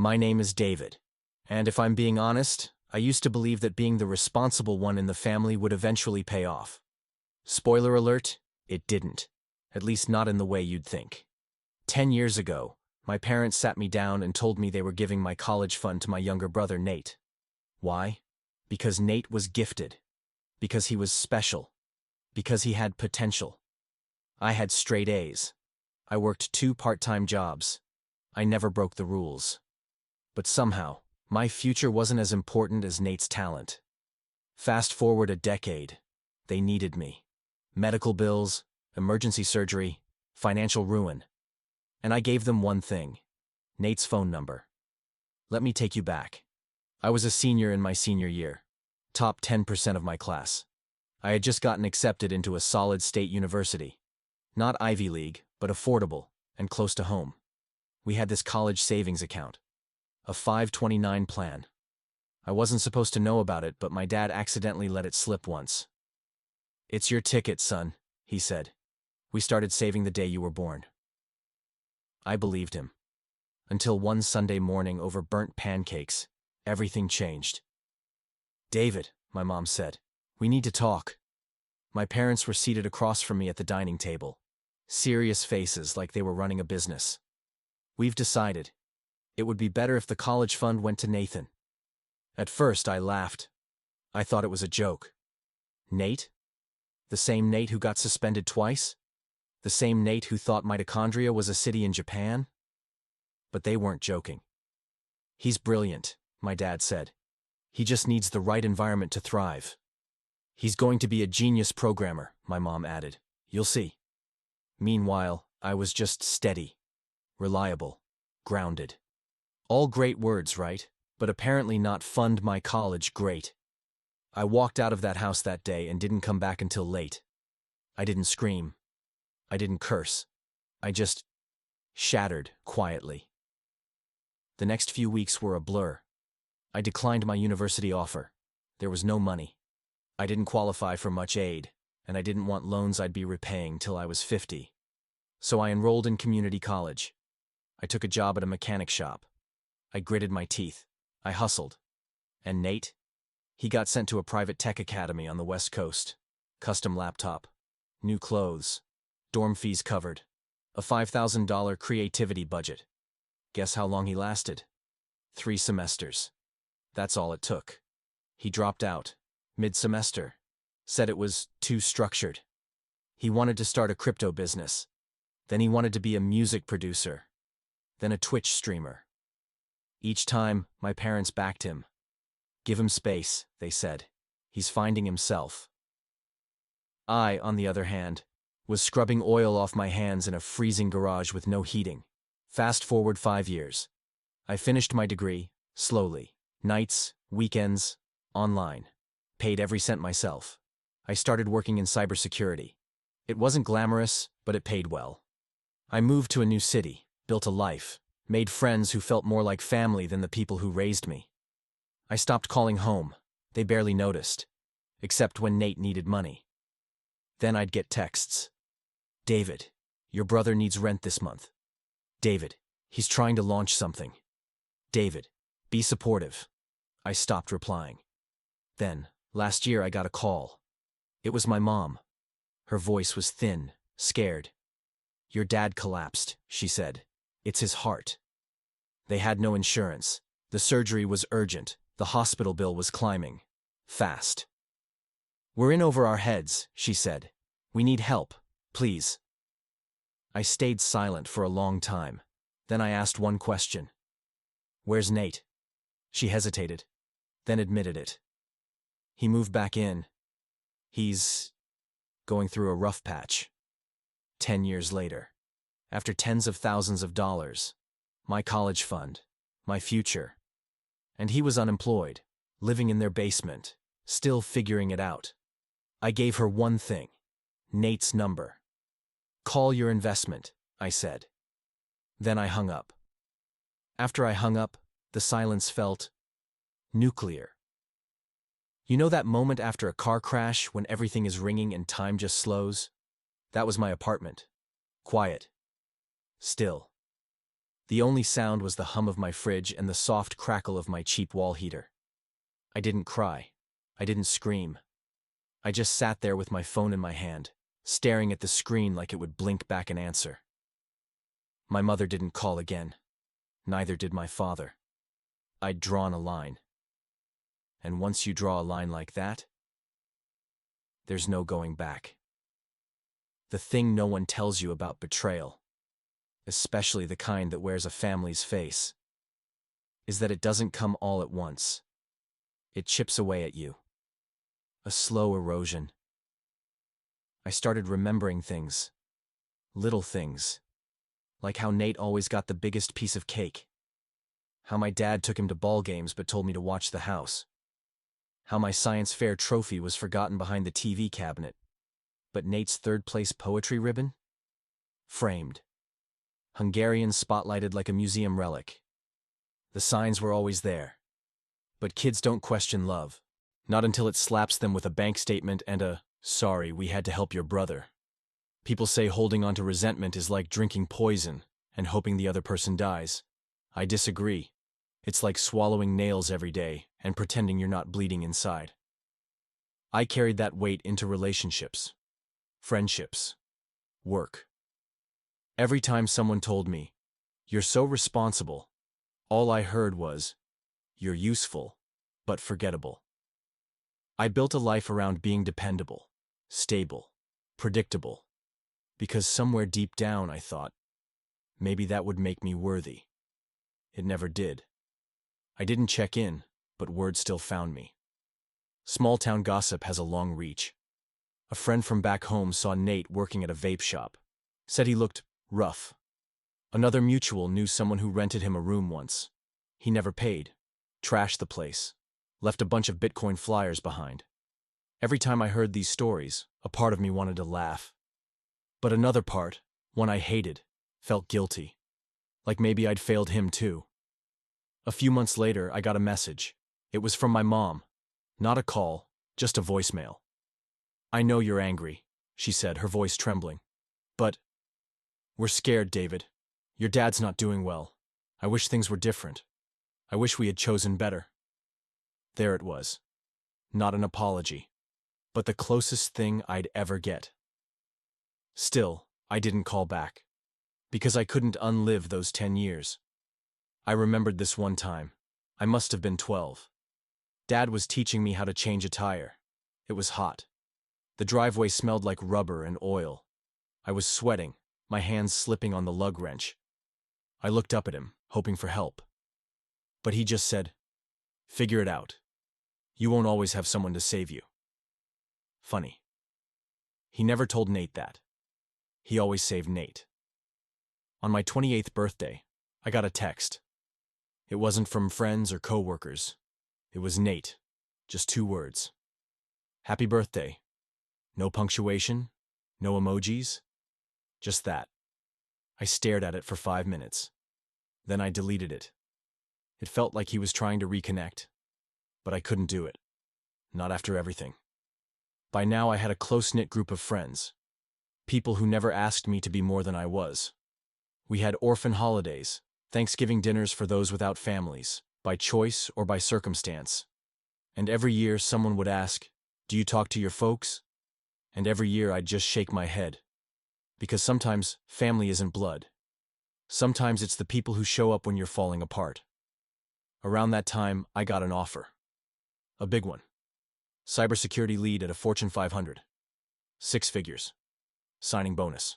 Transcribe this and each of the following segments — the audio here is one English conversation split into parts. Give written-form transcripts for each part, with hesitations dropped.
My name is David. And if I'm being honest, I used to believe that being the responsible one in the family would eventually pay off. Spoiler alert, it didn't. At least not in the way you'd think. 10 years ago, my parents sat me down and told me they were giving my college fund to my younger brother, Nate. Why? Because Nate was gifted. Because he was special. Because he had potential. I had straight A's. I worked 2 part-time jobs. I never broke the rules. But somehow, my future wasn't as important as Nate's talent. Fast forward a decade. They needed me. Medical bills, emergency surgery, financial ruin. And I gave them one thing: Nate's phone number. Let me take you back. I was a senior in my senior year. Top 10% of my class. I had just gotten accepted into a solid state university. Not Ivy League, but affordable and close to home. We had this college savings account. A 529 plan. I wasn't supposed to know about it, but my dad accidentally let it slip once. "It's your ticket, son," he said. "We started saving the day you were born." I believed him. Until one Sunday morning over burnt pancakes, everything changed. "David," my mom said, "we need to talk." My parents were seated across from me at the dining table. Serious faces like they were running a business. "We've decided. It would be better if the college fund went to Nathan." At first, I laughed. I thought it was a joke. Nate? The same Nate who got suspended twice? The same Nate who thought mitochondria was a city in Japan? But they weren't joking. "He's brilliant," my dad said. "He just needs the right environment to thrive." "He's going to be a genius programmer," my mom added. "You'll see." Meanwhile, I was just steady, reliable, grounded. All great words, right? But apparently not fund my college great. I walked out of that house that day and didn't come back until late. I didn't scream. I didn't curse. I just shattered quietly. The next few weeks were a blur. I declined my university offer. There was no money. I didn't qualify for much aid, and I didn't want loans I'd be repaying till I was 50. So I enrolled in community college. I took a job at a mechanic shop. I gritted my teeth. I hustled. And Nate? He got sent to a private tech academy on the West Coast. Custom laptop. New clothes. Dorm fees covered. A $5,000 creativity budget. Guess how long he lasted? 3 semesters. That's all it took. He dropped out. Mid-semester. Said it was too structured. He wanted to start a crypto business. Then he wanted to be a music producer. Then a Twitch streamer. Each time, my parents backed him. "Give him space," they said. "He's finding himself." I, on the other hand, was scrubbing oil off my hands in a freezing garage with no heating. Fast forward 5 years. I finished my degree, slowly. Nights, weekends, online. Paid every cent myself. I started working in cybersecurity. It wasn't glamorous, but it paid well. I moved to a new city, built a life, made friends who felt more like family than the people who raised me. I stopped calling home. They barely noticed. Except when Nate needed money. Then I'd get texts. "David, your brother needs rent this month. David, he's trying to launch something. David, be supportive." I stopped replying. Then, last year I got a call. It was my mom. Her voice was thin, scared. "Your dad collapsed," she said. "It's his heart." They had no insurance. The surgery was urgent. The hospital bill was climbing. Fast. "We're in over our heads," she said. "We need help. Please." I stayed silent for a long time. Then I asked one question. "Where's Nate?" She hesitated, then admitted it. "He moved back in. He's going through a rough patch." 10 years later. After tens of thousands of dollars. My college fund. My future. And he was unemployed, living in their basement, still figuring it out. I gave her one thing. Nate's number. "Call your investment," I said. Then I hung up. After I hung up, the silence felt nuclear. You know that moment after a car crash when everything is ringing and time just slows? That was my apartment. Quiet. Still. The only sound was the hum of my fridge and the soft crackle of my cheap wall heater. I didn't cry. I didn't scream. I just sat there with my phone in my hand, staring at the screen like it would blink back an answer. My mother didn't call again. Neither did my father. I'd drawn a line. And once you draw a line like that, there's no going back. The thing no one tells you about betrayal, especially the kind that wears a family's face, is that it doesn't come all at once. It chips away at you. A slow erosion. I started remembering things. Little things. Like how Nate always got the biggest piece of cake. How my dad took him to ball games but told me to watch the house. How my science fair trophy was forgotten behind the TV cabinet. But Nate's third-place poetry ribbon? Framed. Hungarian spotlighted like a museum relic. The signs were always there. But kids don't question love. Not until it slaps them with a bank statement and a, "Sorry, we had to help your brother." People say holding on to resentment is like drinking poison and hoping the other person dies. I disagree. It's like swallowing nails every day and pretending you're not bleeding inside. I carried that weight into relationships, friendships, work. Every time someone told me, "You're so responsible," all I heard was, "You're useful, but forgettable." I built a life around being dependable, stable, predictable, because somewhere deep down I thought, maybe that would make me worthy. It never did. I didn't check in, but word still found me. Small-town gossip has a long reach. A friend from back home saw Nate working at a vape shop. Said he looked rough. Another mutual knew someone who rented him a room once. He never paid. Trashed the place. Left a bunch of Bitcoin flyers behind. Every time I heard these stories, a part of me wanted to laugh. But another part, one I hated, felt guilty. Like maybe I'd failed him too. A few months later, I got a message. It was from my mom. Not a call, just a voicemail. "I know you're angry," she said, her voice trembling. "But we're scared, David. Your dad's not doing well. I wish things were different. I wish we had chosen better." There it was. Not an apology, but the closest thing I'd ever get. Still, I didn't call back. Because I couldn't unlive those 10 years. I remembered this one time. I must have been 12. Dad was teaching me how to change a tire. It was hot. The driveway smelled like rubber and oil. I was sweating, my hands slipping on the lug wrench. I looked up at him, hoping for help. But he just said, "Figure it out. You won't always have someone to save you." Funny. He never told Nate that. He always saved Nate. On my 28th birthday, I got a text. It wasn't from friends or coworkers. It was Nate. Just 2 words. "Happy birthday." No punctuation, no emojis. Just that. I stared at it for 5 minutes. Then I deleted it. It felt like he was trying to reconnect. But I couldn't do it. Not after everything. By now I had a close-knit group of friends. People who never asked me to be more than I was. We had orphan holidays, Thanksgiving dinners for those without families, by choice or by circumstance. And every year someone would ask, "Do you talk to your folks?" And every year I'd just shake my head. Because sometimes family isn't blood. Sometimes it's the people who show up when you're falling apart. Around that time, I got an offer. A big one. Cybersecurity lead at a Fortune 500. 6 figures. Signing bonus.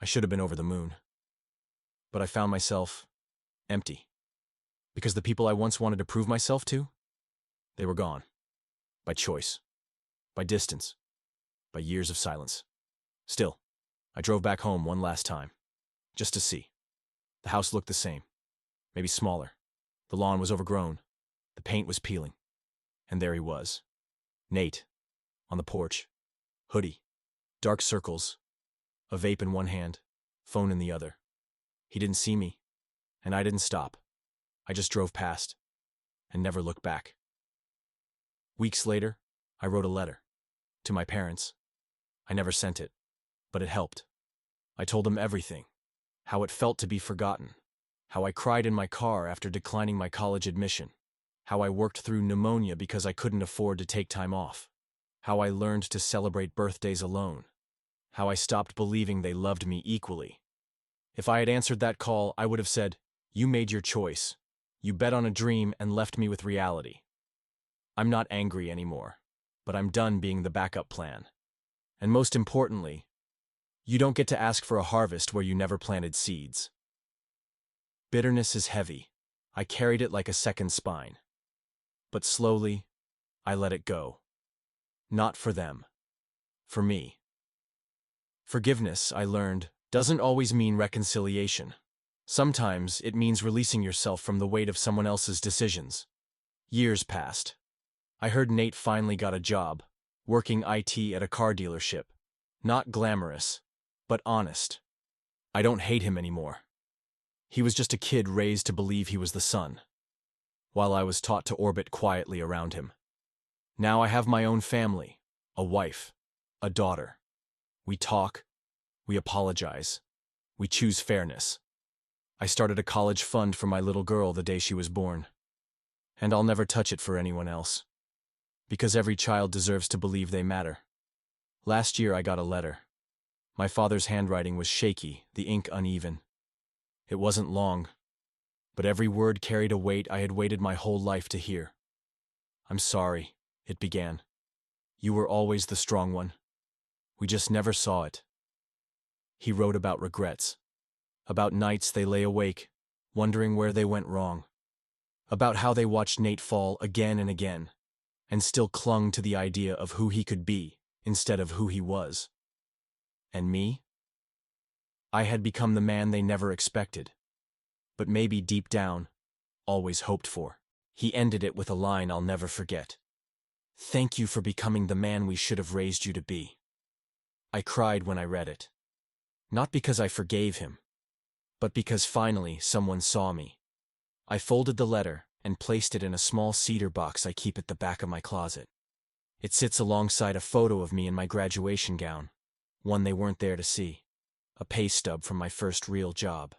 I should have been over the moon. But I found myself empty. Because the people I once wanted to prove myself to, they were gone. By choice. By distance. By years of silence. Still, I drove back home one last time. Just to see. The house looked the same. Maybe smaller. The lawn was overgrown. The paint was peeling. And there he was. Nate. On the porch. Hoodie. Dark circles. A vape in one hand. Phone in the other. He didn't see me. And I didn't stop. I just drove past. And never looked back. Weeks later, I wrote a letter. To my parents. I never sent it. But it helped. I told them everything. How it felt to be forgotten. How I cried in my car after declining my college admission. How I worked through pneumonia because I couldn't afford to take time off. How I learned to celebrate birthdays alone. How I stopped believing they loved me equally. If I had answered that call, I would have said, "You made your choice. You bet on a dream and left me with reality." I'm not angry anymore, but I'm done being the backup plan. And most importantly, you don't get to ask for a harvest where you never planted seeds. Bitterness is heavy. I carried it like a second spine. But slowly, I let it go. Not for them. For me. Forgiveness, I learned, doesn't always mean reconciliation. Sometimes it means releasing yourself from the weight of someone else's decisions. Years passed. I heard Nate finally got a job, working IT at a car dealership. Not glamorous, but honest. I don't hate him anymore. He was just a kid raised to believe he was the sun, while I was taught to orbit quietly around him. Now I have my own family, a wife, a daughter. We talk, we apologize, we choose fairness. I started a college fund for my little girl the day she was born. And I'll never touch it for anyone else. Because every child deserves to believe they matter. Last year I got a letter. My father's handwriting was shaky, the ink uneven. It wasn't long, but every word carried a weight I had waited my whole life to hear. "I'm sorry," it began. "You were always the strong one. We just never saw it." He wrote about regrets. About nights they lay awake, wondering where they went wrong. About how they watched Nate fall again and again, and still clung to the idea of who he could be instead of who he was. And me? I had become the man they never expected, but maybe deep down, always hoped for. He ended it with a line I'll never forget. "Thank you for becoming the man we should have raised you to be." I cried when I read it. Not because I forgave him, but because finally someone saw me. I folded the letter and placed it in a small cedar box I keep at the back of my closet. It sits alongside a photo of me in my graduation gown, one they weren't there to see, a pay stub from my first real job,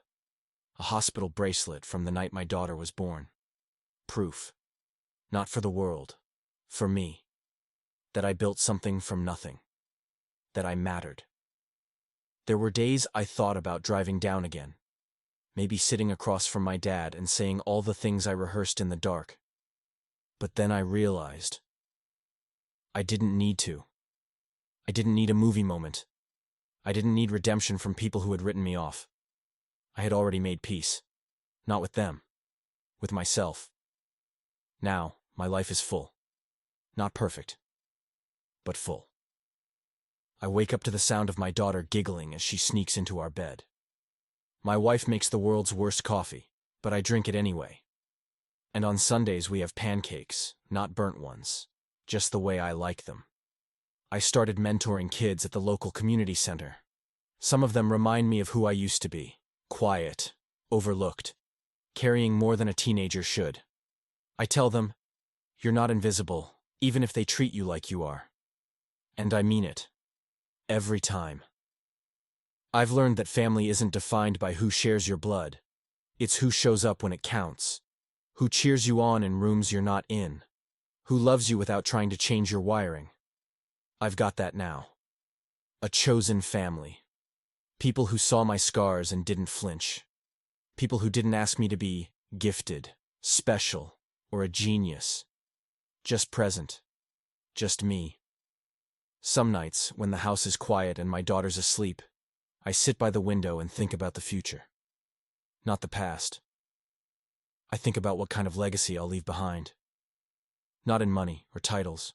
a hospital bracelet from the night my daughter was born. Proof, not for the world, for me, that I built something from nothing, that I mattered. There were days I thought about driving down again, maybe sitting across from my dad and saying all the things I rehearsed in the dark. But then I realized I didn't need to. I didn't need a movie moment. I didn't need redemption from people who had written me off. I had already made peace. Not with them. With myself. Now, my life is full. Not perfect, but full. I wake up to the sound of my daughter giggling as she sneaks into our bed. My wife makes the world's worst coffee, but I drink it anyway. And on Sundays we have pancakes, not burnt ones, just the way I like them. I started mentoring kids at the local community center. Some of them remind me of who I used to be. Quiet, overlooked, carrying more than a teenager should. I tell them, "You're not invisible, even if they treat you like you are." And I mean it. Every time. I've learned that family isn't defined by who shares your blood. It's who shows up when it counts. Who cheers you on in rooms you're not in. Who loves you without trying to change your wiring. I've got that now. A chosen family. People who saw my scars and didn't flinch. People who didn't ask me to be gifted, special, or a genius. Just present. Just me. Some nights, when the house is quiet and my daughter's asleep, I sit by the window and think about the future. Not the past. I think about what kind of legacy I'll leave behind. Not in money or titles,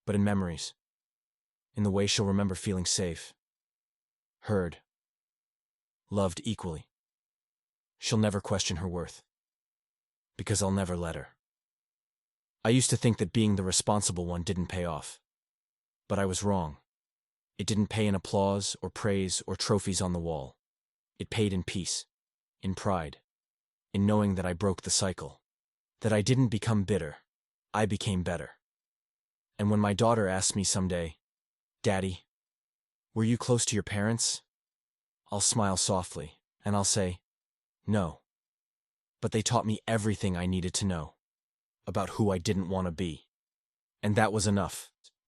but in memories. In the way she'll remember feeling safe, heard, loved equally. She'll never question her worth, because I'll never let her. I used to think that being the responsible one didn't pay off, but I was wrong. It didn't pay in applause or praise or trophies on the wall. It paid in peace, in pride, in knowing that I broke the cycle, that I didn't become bitter, I became better. And when my daughter asks me someday, "Daddy, were you close to your parents?" I'll smile softly, and I'll say, "No, but they taught me everything I needed to know about who I didn't want to be. And that was enough.